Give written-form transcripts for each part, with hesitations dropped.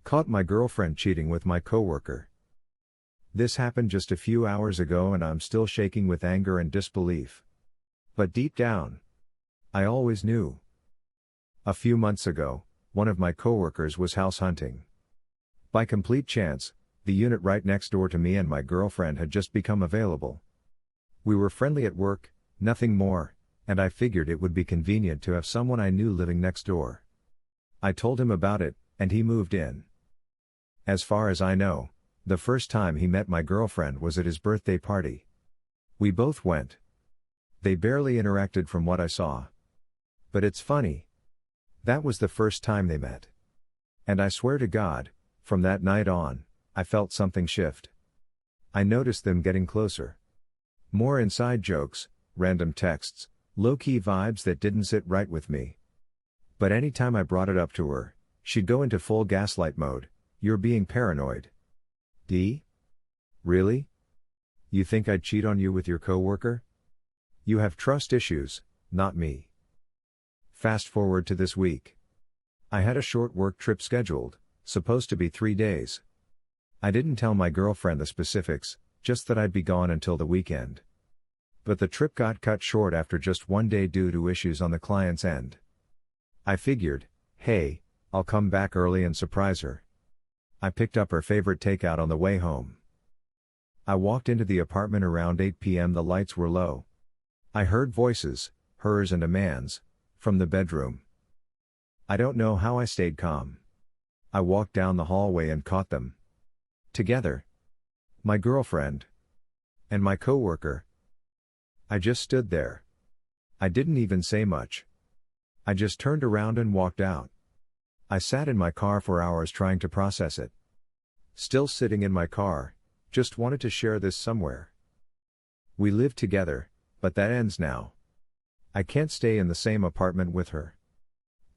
Caught my girlfriend cheating with my coworker. This happened just a few hours ago and I'm still shaking with anger and disbelief. But deep down, I always knew. A few months ago, one of my coworkers was house hunting. By complete chance, the unit right next door to me and my girlfriend had just become available. We were friendly at work, nothing more, and I figured it would be convenient to have someone I knew living next door. I told him about it, and he moved in. As far as I know, the first time he met my girlfriend was at his birthday party. We both went. They barely interacted from what I saw. But it's funny. That was the first time they met. And I swear to God, from that night on, I felt something shift. I noticed them getting closer. More inside jokes, random texts, low-key vibes that didn't sit right with me. But anytime I brought it up to her, she'd go into full gaslight mode. You're being paranoid. D? Really? You think I'd cheat on you with your coworker? You have trust issues, not me. Fast forward to this week. I had a short work trip scheduled, supposed to be 3 days. I didn't tell my girlfriend the specifics, just that I'd be gone until the weekend. But the trip got cut short after just 1 day due to issues on the client's end. I figured, hey, I'll come back early and surprise her. I picked up her favorite takeout on the way home. I walked into the apartment around 8 p.m. The lights were low. I heard voices, hers and a man's, from the bedroom. I don't know how I stayed calm. I walked down the hallway and caught them. Together. My girlfriend. And my coworker. I just stood there. I didn't even say much. I just turned around and walked out. I sat in my car for hours trying to process it. Still sitting in my car, just wanted to share this somewhere. We live together, but that ends now. I can't stay in the same apartment with her.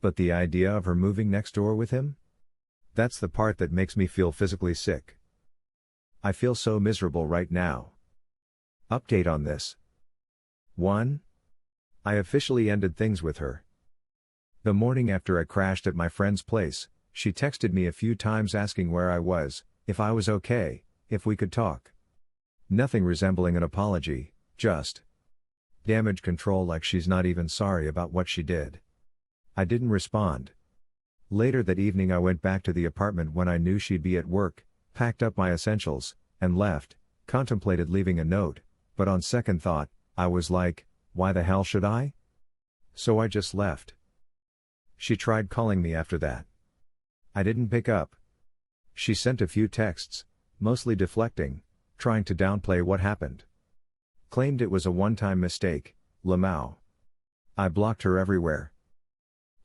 But the idea of her moving next door with him? That's the part that makes me feel physically sick. I feel so miserable right now. Update on this. 1. I officially ended things with her. The morning after I crashed at my friend's place, she texted me a few times asking where I was, if I was okay, if we could talk. Nothing resembling an apology, just damage control, like she's not even sorry about what she did. I didn't respond. Later that evening I went back to the apartment when I knew she'd be at work, packed up my essentials, and left, contemplated leaving a note, but on second thought, I was like, why the hell should I? So I just left. She tried calling me after that. I didn't pick up. She sent a few texts, mostly deflecting, trying to downplay what happened. Claimed it was a one-time mistake, Lamau. I blocked her everywhere.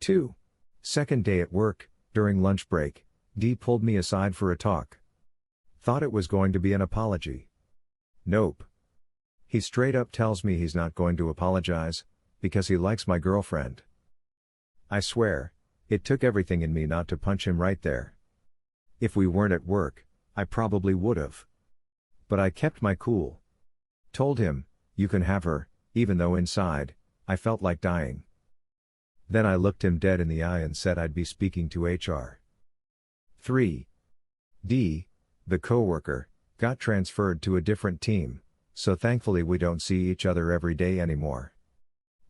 2. Second day at work, during lunch break, D pulled me aside for a talk. Thought it was going to be an apology. Nope. He straight up tells me he's not going to apologize, because he likes my girlfriend. I swear, it took everything in me not to punch him right there. If we weren't at work, I probably would've. But I kept my cool. Told him, you can have her, even though inside, I felt like dying. Then I looked him dead in the eye and said I'd be speaking to HR. 3. D, the coworker, got transferred to a different team, so thankfully we don't see each other every day anymore.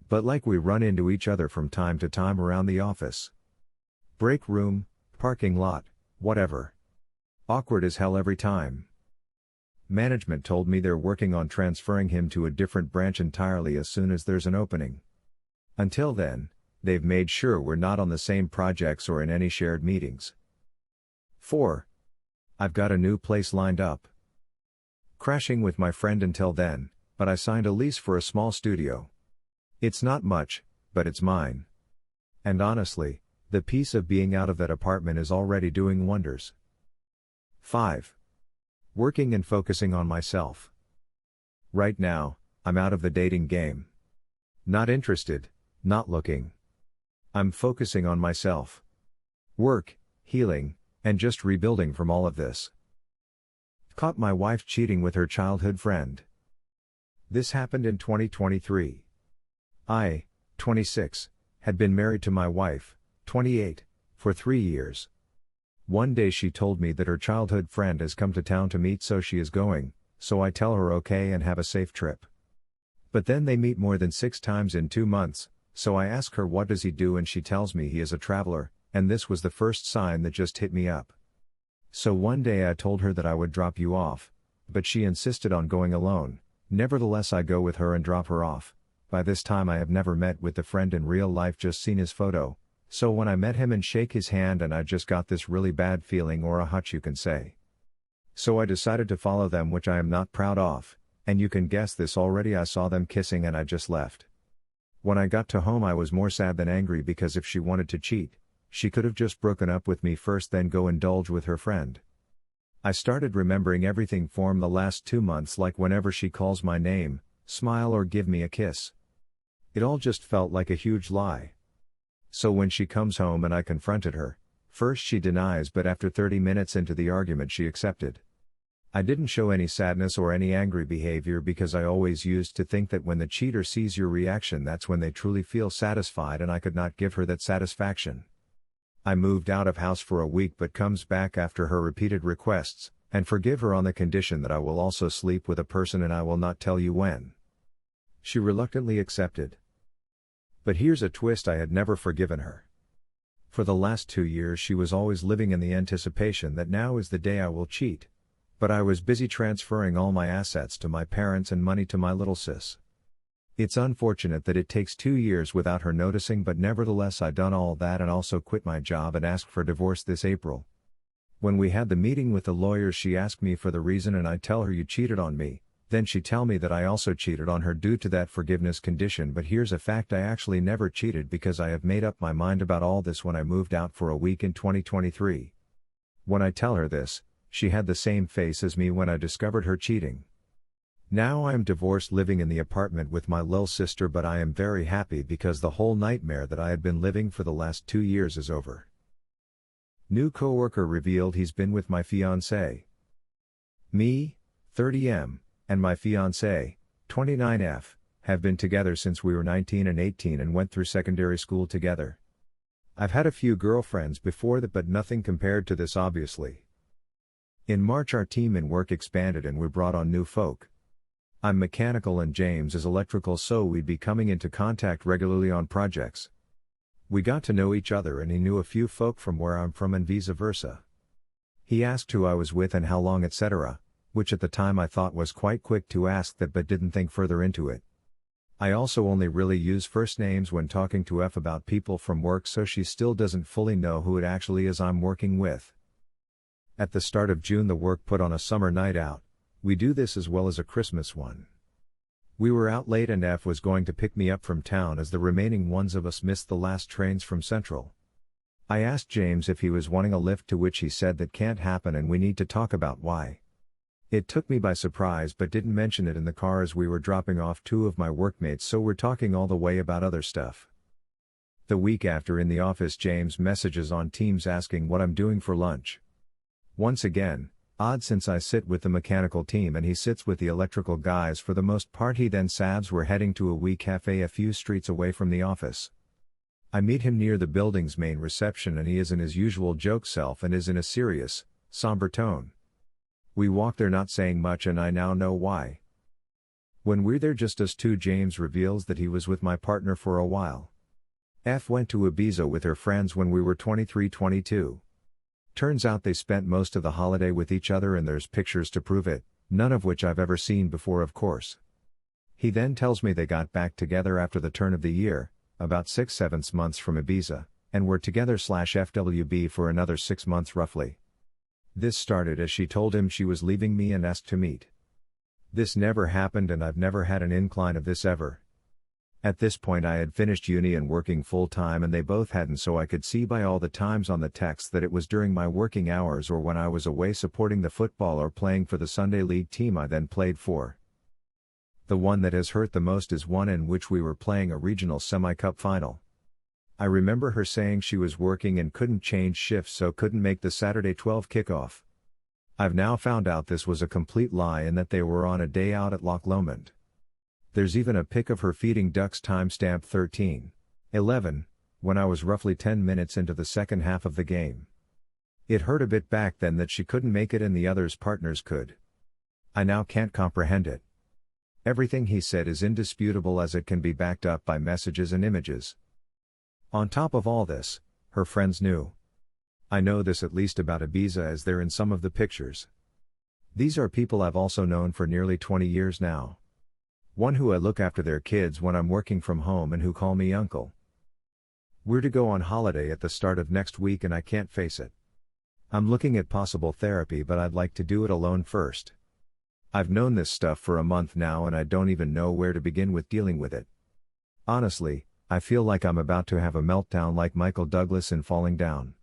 But like we run into each other from time to time around the office. Break room, parking lot, whatever. Awkward as hell every time. Management told me they're working on transferring him to a different branch entirely as soon as there's an opening. Until then, they've made sure we're not on the same projects or in any shared meetings. 4. I've got a new place lined up. Crashing with my friend until then, but I signed a lease for a small studio. It's not much, but it's mine. And honestly, the peace of being out of that apartment is already doing wonders. 5. Working and focusing on myself. Right now, I'm out of the dating game. Not interested, not looking. I'm focusing on myself. Work, healing, and just rebuilding from all of this. Caught my wife cheating with her childhood friend. This happened in 2023. I, 26, had been married to my wife, 28, for 3 years. One day she told me that her childhood friend has come to town to meet, so she is going, so I tell her okay and have a safe trip. But then they meet more than 6 times in 2 months, so I ask her what does he do and she tells me he is a traveler, and this was the first sign that just hit me up. So one day I told her that I would drop you off, but she insisted on going alone. Nevertheless I go with her and drop her off. By this time I have never met with the friend in real life, just seen his photo, so when I met him and shake his hand and I just got this really bad feeling, or a hutch you can say. So I decided to follow them, which I am not proud of, and you can guess this already, I saw them kissing and I just left. When I got to home I was more sad than angry, because if she wanted to cheat, she could have just broken up with me first then go indulge with her friend. I started remembering everything from the last 2 months, like whenever she calls my name, smile or give me a kiss. It all just felt like a huge lie. So when she comes home and I confronted her, first she denies, but after 30 minutes into the argument she accepted. I didn't show any sadness or any angry behavior, because I always used to think that when the cheater sees your reaction that's when they truly feel satisfied, and I could not give her that satisfaction. I moved out of house for a week but comes back after her repeated requests, and forgive her on the condition that I will also sleep with a person and I will not tell you when. She reluctantly accepted. But here's a twist, I had never forgiven her. For the last 2 years she was always living in the anticipation that now is the day I will cheat. But I was busy transferring all my assets to my parents and money to my little sis. It's unfortunate that it takes 2 years without her noticing, but nevertheless I done all that and also quit my job and asked for divorce this April. When we had the meeting with the lawyers she asked me for the reason and I tell her you cheated on me, then she tell me that I also cheated on her due to that forgiveness condition. But here's a fact, I actually never cheated, because I have made up my mind about all this when I moved out for a week in 2023. When I tell her this, she had the same face as me when I discovered her cheating. Now I am divorced, living in the apartment with my lil sister, but I am very happy because the whole nightmare that I had been living for the last 2 years is over. New coworker revealed he's been with my fiancé. Me, 30M, and my fiancé, 29F, have been together since we were 19 and 18 and went through secondary school together. I've had a few girlfriends before that, but nothing compared to this, obviously. In March our team in work expanded and we brought on new folk. I'm mechanical and James is electrical, so we'd be coming into contact regularly on projects. We got to know each other and he knew a few folk from where I'm from and vice versa. He asked who I was with and how long, etc., which at the time I thought was quite quick to ask that, but didn't think further into it. I also only really use first names when talking to F about people from work, so she still doesn't fully know who it actually is I'm working with. At the start of June the work put on a summer night out. We do this as well as a Christmas one. We were out late and F was going to pick me up from town as the remaining ones of us missed the last trains from Central. I asked James if he was wanting a lift, to which he said that can't happen and we need to talk about why. It took me by surprise, but didn't mention it in the car as we were dropping off 2 of my workmates, so we're talking all the way about other stuff. The week after in the office James messages on Teams asking what I'm doing for lunch. Once again, odd since I sit with the mechanical team and he sits with the electrical guys for the most part. He then sabs we're heading to a wee cafe a few streets away from the office. I meet him near the building's main reception and he is in his usual joke self and is in a serious, somber tone. We walk there not saying much and I now know why. When we're there just us 2, James reveals that he was with my partner for a while. F went to Ibiza with her friends when we were 23-22. Turns out they spent most of the holiday with each other and there's pictures to prove it, none of which I've ever seen before of course. He then tells me they got back together after the turn of the year, about 6-7 months from Ibiza, and were together /FWB for another 6 months roughly. This started as she told him she was leaving me and asked to meet. This never happened and I've never had an incline of this ever. At this point I had finished uni and working full time and they both hadn't, so I could see by all the times on the text that it was during my working hours or when I was away supporting the football or playing for the Sunday league team I then played for. The one that has hurt the most is one in which we were playing a regional semi-cup final. I remember her saying she was working and couldn't change shifts, so couldn't make the Saturday 12 kickoff. I've now found out this was a complete lie and that they were on a day out at Loch Lomond. There's even a pic of her feeding ducks timestamp 13:11, when I was roughly 10 minutes into the second half of the game. It hurt a bit back then that she couldn't make it and the other's partners could. I now can't comprehend it. Everything he said is indisputable as it can be backed up by messages and images. On top of all this, her friends knew. I know this at least about Ibiza as they're in some of the pictures. These are people I've also known for nearly 20 years now. One who I look after their kids when I'm working from home and who call me uncle. We're to go on holiday at the start of next week and I can't face it. I'm looking at possible therapy, but I'd like to do it alone first. I've known this stuff for a month now and I don't even know where to begin with dealing with it. Honestly, I feel like I'm about to have a meltdown like Michael Douglas in Falling Down.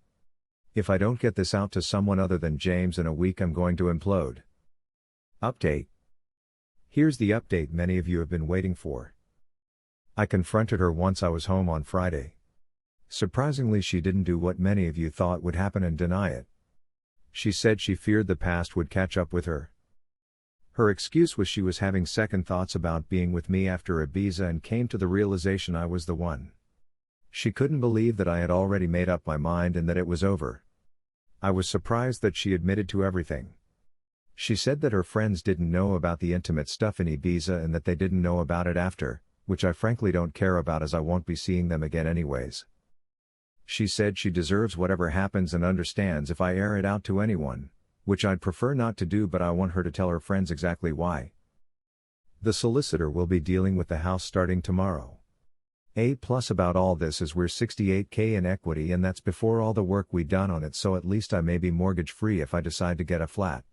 If I don't get this out to someone other than James in a week, I'm going to implode. Update. Here's the update many of you have been waiting for. I confronted her once I was home on Friday. Surprisingly, she didn't do what many of you thought would happen and deny it. She said she feared the past would catch up with her. Her excuse was she was having second thoughts about being with me after Ibiza and came to the realization I was the one. She couldn't believe that I had already made up my mind and that it was over. I was surprised that she admitted to everything. She said that her friends didn't know about the intimate stuff in Ibiza and that they didn't know about it after, which I frankly don't care about as I won't be seeing them again anyways. She said she deserves whatever happens and understands if I air it out to anyone, which I'd prefer not to do, but I want her to tell her friends exactly why. The solicitor will be dealing with the house starting tomorrow. Plus about all this is we're $68,000 in equity and that's before all the work we done on it, so at least I may be mortgage free if I decide to get a flat.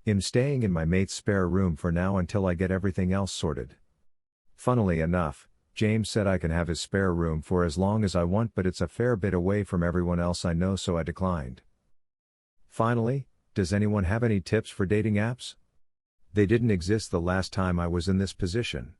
I'm staying in my mate's spare room for now until I get everything else sorted. Funnily enough, James said I can have his spare room for as long as I want, but it's a fair bit away from everyone else I know, so I declined. Finally, does anyone have any tips for dating apps? They didn't exist the last time I was in this position.